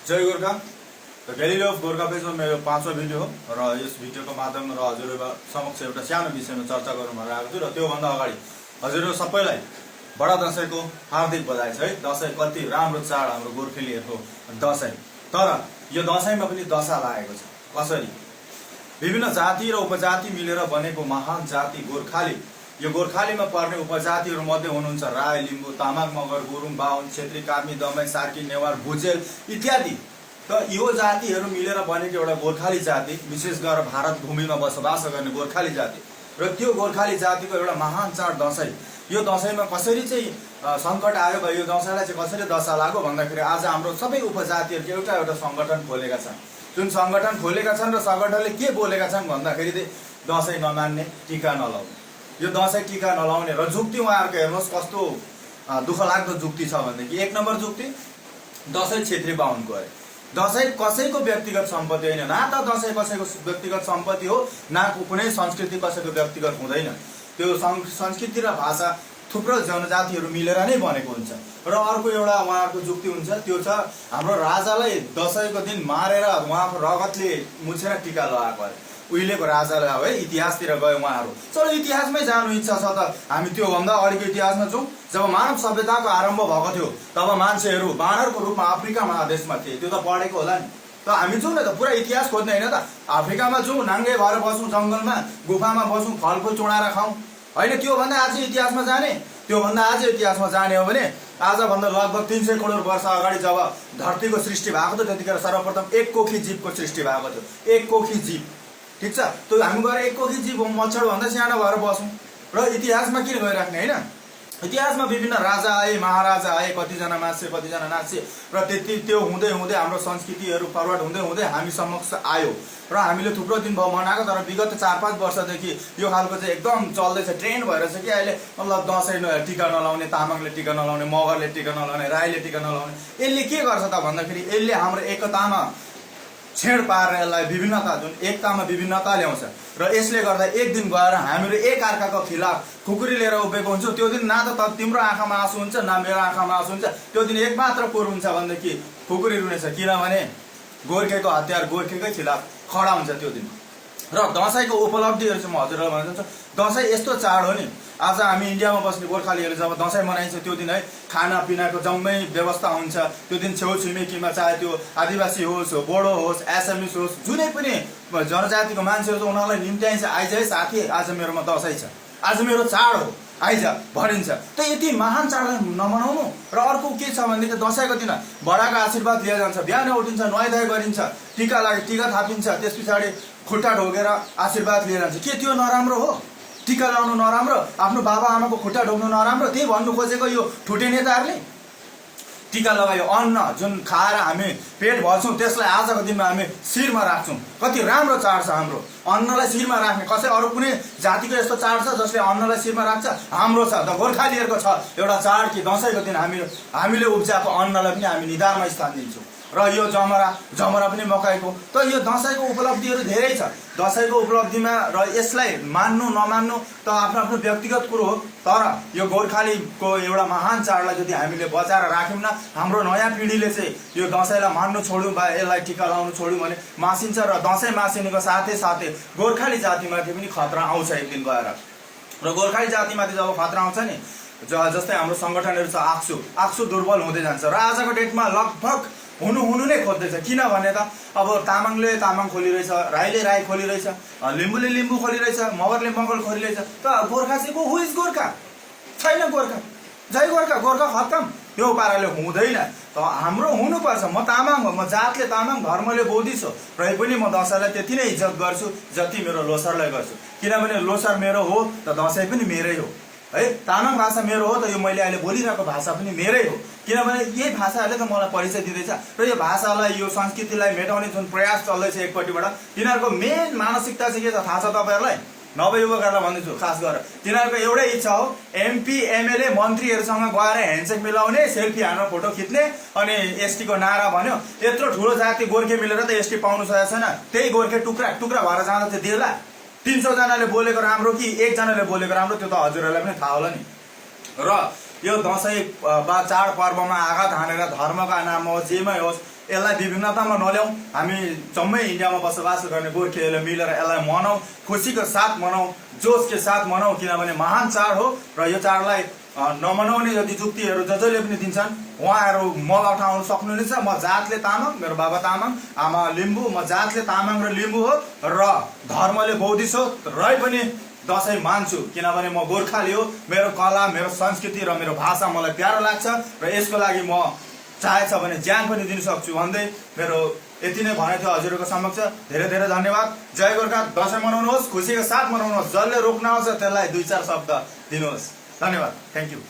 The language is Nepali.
Jay Gorkha. Gallery of Gorkha पेजमा मेरो 5औं भिडियो हो र यस भिडियोको माध्यममा हजुरहरु समक्ष एउटा सानो विषयमा चर्चा गरौँ भनेर आएको छु र त्योभन्दा अगाडि हजुरहरु सबैलाई बडा दशैंको हार्दिक बधाई छ है। दशैं कति राम्रो चाड हाम्रो गोर्खेलीहरुको दशैं। तर यो दशैंमा पनि दशा लागेको छ। कसरी? विभिन्न जाति र उपजाति मिलेर बनेको महान जाति गोर्खाली। यो गोर्खालीमा पर्ने उपजातिहरु मध्ये हुनुहुन्छ राई, लिम्बू, तामाङ, मगर, गुरुङ, बाहुन, क्षेत्री, कार्मी, दमाई, सार्की, नेवार, भुजेल इत्यादि। त यो जातिहरु मिलेर बनेको एउटा गोर्खाली जाति, विशेष गरेर भारत भूमिमा बसोबास गर्ने गोर्खाली जाति र त्यो गोर्खाली जातिको एउटा महान चाड दशैं। यो दशैंमा कसरी चाहिँ संकट आयो भयो, यो दशैंलाई चाहिँ कसरी दशा लाग्यो भन्दाखेरि आज हाम्रो सबै उपजातिहरुले एउटा संगठन खोलेका छन्। जुन संगठन खोलेका छन् र संगठनले के बोलेका छन् भन्दाखेरि चाहिँ दशैं नमान्ने, टीका नलाउने। यो दशैं टीका नलाउने र जुक्ति उहाँहरुको हेर्नुहोस् कस्तो दुःखलाग्दो जुक्ति छ भनेदेखि 1 नम्बर जुक्ति दशैं क्षेत्री बाहुनको अरे। दशैं कसैको व्यक्तिगत सम्पत्ति होइन, न त दशैं कसैको व्यक्तिगत सम्पत्ति हो, न कुनै संस्कृति कसैको व्यक्तिगत हुँदैन। त्यो संस्कृति र भाषा थुप्रो जनजातिहरु मिलेर नै बनेको हुन्छ। र अर्को एउटा उहाँहरुको जुक्ति हुन्छ, त्यो छ हाम्रो राजालाई दशैंको दिन मारेर उहाँको रगतले मुछेर टीका लगाएको अरे। उहिलेको राजालाई है इतिहासतिर गए उहाँहरु। चलो इतिहासमै जानु इच्छा छ त हामी त्यो भन्दा अगाडिको इतिहासमा जाउँ। जब मानव सभ्यताको आरम्भ भएको थियो तब मान्छेहरु बानरको रूपमा अफ्रिका महादेशमा थिए। त्यो त पढेको होला नि। त हामी जाउँ न त, पुरा इतिहास खोज्ने हैन त। अफ्रिकामा जाउँ, नाङ्गे भएर बसौँ, जंगलमा गुफामा बसौँ, फलफुल चुडाएर खाउँ हैन। त्यो भन्दा आज इतिहासमा जाने, त्यो भन्दा आज इतिहासमा जाने हो भने आज भन्दा लगभग 300 करोड वर्ष अगाडि जब धरतीको सृष्टि भएको थियो त्यतिखेर सर्वप्रथम एक कोखी जीवको सृष्टि भएको थियो। एक कोखी जीव, ठीक छ। त्यो हामी गएर एक कोखी जीव मच्छर भन्दा सानो भएर बसौँ र इतिहासमा किन गइराख्ने हैन। इतिहासमा विभिन्न राजा आए, महाराजा आए, कतिजना मान्छे कतिजना नाचे र त्यो हुँदै हुँदै हाम्रो संस्कृतिहरु फरवर्ड हुँदै हुँदै हामी समक्ष आयो र हामीले थुप्रो दिन भयो मनाएको। तर विगत 4-5 वर्षदेखि यो खालको चाहिँ एकदम चल्दैछ, ट्रेन्ड भइरहेछ कि अहिले मतलब दशैं टीका नलाउने, तामाङले टीका नलाउने, मगरले टीका नलाउने, राईले टीका नलाउने। यसले के गर्छ त भन्दाखेरि यसले हाम्रो एकतामा छेड पारेर यसलाई विभिन्नता, जुन एकतामा विभिन्नता ल्याउँछ र यसले गर्दा एक दिन गएर हामीहरू एक अर्काको खिलाफ खुकुरी लिएर उभिएको हुन्छौँ। त्यो दिन न त तिम्रो आँखामा आँसु हुन्छ, न मेरो आँखामा आँसु हुन्छ। त्यो दिन एक मात्र कोर हुन्छ भनेदेखि खुकुरी रुनेछ, किनभने गोर्खेको हतियार गोर्खेकै खिलाफ खडा हुन्छ त्यो दिन। र दशैंको उपलब्धिहरु चाहिँ म हजुरलाई भन्न चाहन्छु। दशैं यस्तो चाड हो नि, आज हामी इन्डियामा बस्ने गोर्खालीहरु जब दशैं मनाइन्छ त्यो दिन है खानापिनाको जम्मै व्यवस्था हुन्छ। त्यो दिन छेउछिमेकीमा चाहे त्यो आदिवासी होस्, बोडो होस्, एसामिस होस्, जुनै पनि जनजातिको मान्छेहरु छ उनीहरूलाई निम्त्याइन्छ, आइज है साथी आज मेरोमा दशैं छ, आज मेरो चाड हो, आइज भनिन्छ। त यति महान चाडलाई नमनाउनु। र अर्को के छ भनेदेखि दशैंको दिन बडाको आशीर्वाद लिएर जान्छ, बिहान उठिन्छ, नुहाइधुवाइ गरिन्छ, टीका लागि टीका थापिन्छ, त्यसपछि खुट्टा ढोगेर आशीर्वाद लिएर जान्छ। के त्यो नराम्रो हो? टीका लाउनु नराम्रो, आफ्नो बाबा आमाको खुट्टा ढोग्नु नराम्रो? त्यही भन्नु खोजेको यो ठुटे नेताहरूले। टीका लगायो, अन्न जुन खाएर हामी पेट भर्छौँ त्यसलाई आजको दिनमा हामी शिरमा राख्छौँ। कति राम्रो चाड छ हाम्रो, अन्नलाई शिरमा राख्ने। कसै अरू कुनै जातिको यस्तो चाड छ जसले अन्नलाई शिरमा राख्छ? हाम्रो छ। द गोर्खालीहरुको छ एउटा चाड कि दशैंको दिन हामीले उब्जाएको अन्नलाई पनि हामी निधारमा स्थान दिन्छौँ। र यो जमरा पनि मकैको। त यो दशैंको उपलब्धिहरु धेरै छ। दशैंको उपलब्धिमा र यसलाई मान्नु नमान्नु त आफ्नो आफ्नो व्यक्तिगत कुरो हो। तर यो गोर्खालीको एउटा महान चाडलाई यदि हामीले बचाएर राख्यौं न, हाम्रो नयाँ पिढीले चाहिँ यो दशैंलाई मान्नु छोड्यौं वा यसलाई टीका लाउनु छोड्यौं भने मासिन्छ। र दशैं मासिनेको साथै साथै गोर्खाली जातिमाथि पनि खतरा आउँछ एक दिन गएर। र गोर्खाली जातिमाथि जब खतरा आउँछ नि, जस्तै हाम्रो संगठनहरु छ आक्सु दुर्बल हुँदै जान्छ। र आजको डेटमा लगभग हुनु नै खोज्दैछ। किनभने त अब तामाङले तामाङ खोलिरहेछ, राईले राई खोलिरहेछ, लिम्बूले लिम्बू खोलिरहेछ, मगरले मगर खोलिरहेछ। त गोर्खा चाहिँ को? हु इज गोर्खा? छैन गोर्खा। जय गोर्खा, गोर्खा खत्तम। त्यो पाराले हुँदैन। त हाम्रो हुनुपर्छ। म तामाङ हो, म जातले तामाङ, धर्मले बौद्धिस्ट हो, र पनि म दशैंलाई त्यति नै इज्जत गर्छु जति मेरो लोसारलाई गर्छु। किनभने लोसार मेरो हो त दशैं पनि मेरै हो है। तामाङ भाषा मेरो हो त यो मैले अहिले बोलिरहेको भाषा पनि मेरै हो। किनभने यही भाषाहरूले त मलाई परिचय दिँदैछ। र यो भाषालाई, यो संस्कृतिलाई मेटाउने जुन प्रयास चल्दैछ एकपट्टिबाट, तिनीहरूको मेन मानसिकता चाहिँ के छ थाहा छ तपाईहरुलाई? नवयुवकहरूलाई भन्दैछु खास गरेर, तिनीहरूको एउटै इच्छा हो एमपी एमएलए मन्त्रीहरूसँग गएर ह्यान्डसेक मिलाउने, सेल्फी हान्न, फोटो खिच्ने, अनि एसटी को नारा भन्यो। यत्रो ठुलो जाति गोर्खे मिलेर त एसटी पाउनु सकेको छैन। त्यही गोर्खे टुक्रा टुक्रा भएर जाँदा चाहिँ देला। 300 जनाले बोलेको राम्रो कि 1 जनाले बोलेको राम्रो, त्यो त हजुरहरूलाई पनि थाहा होला नि। र यो दसैँ वा चाडपर्वमा आघात हानेर धर्मका नाममा होस् जेमै होस् यसलाई विभिन्नतामा नल्याउँ। हामी जम्मै इन्डियामा बसोबास गर्ने गोर्खेहरूले मिलेर यसलाई मनाऊ, खुसीको साथ मनाऊ, जोसके साथ मनाऊ, किनभने महान चाड हो। र यो चाडलाई नमनाउने जति जुक्तिहरू जसले पनि दिन्छन् उहाँहरू मल उठाउन सक्नुहुनेछ। म जातले तामाङ, मेरो बाबा तामाङ, आमा लिम्बू, म जातले तामाङ र लिम्बू हो र धर्मले बौद्धिस्ट हो, रै पनि दसैँ मान्छु किनभने म गोर्खाली हो। मेरो कला, मेरो संस्कृति र मेरो भाषा मलाई प्यारो लाग्छ र यसको लागि म चाहेछ भने ज्यान पनि दिन सक्छु भन्दै मेरो यति नै भनाइ थियो हजुरहरूको समक्ष। धेरै धेरै धन्यवाद। जय गोर्खा। दसैँ मनाउनुहोस्, खुसीको साथ मनाउनुहोस्। जसले रोक्न आउँछ त्यसलाई 2-4 शब्द दिनुहोस्। धन्यवाद। Thank you.